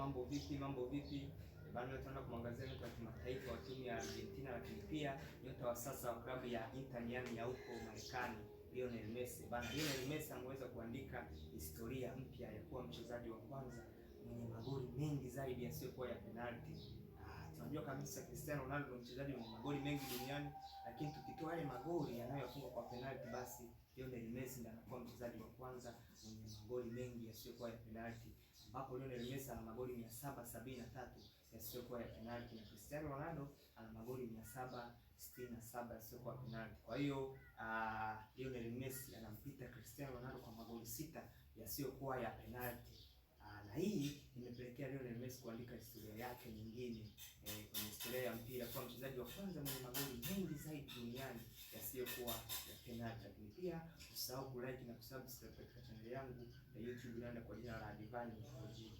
mambo vipi? Mambo vipi? Bado tunaenda kumwangazia nyota wa kimataifa wa timu ya Argentina, lakini pia nyota wa sasa wa klabu ya Inter Miami ya huko Marekani, Lionel Messi. Bana, Lionel Messi ameweza kuandika historia mpya ya kuwa mchezaji wa kwanza mwenye magoli mengi zaidi yasiyokuwa ya penalti. Tunajua kabisa Cristiano Ronaldo ni mchezaji mwenye magoli mengi duniani, lakini tukitoa yale magoli yanayofunga kwa penalti, basi Lionel Messi ndiye anakuwa mchezaji wa kwanza mwenye magoli mengi yasiyokuwa ya penalti, ambapo Lionel Messi ana magoli 773 yasiyokuwa ya penalti na Cristiano Ronaldo ana magoli 767 yasiyokuwa ya penalti. Kwa hiyo Lionel Messi anampita Cristiano Ronaldo kwa magoli 6 yasiyokuwa ya penalti. Na hii imepelekea Lionel Messi kuandika historia yake nyingine kwenye historia ya mpira, kwa mchezaji wa kwanza mwenye magoli mengi zaidi duniani yasiyokuwa ya penalti. Lakini pia usisahau kulike na kusubscribe katika channel yangu ya YouTube inaenda kwa jina la Divine 4G.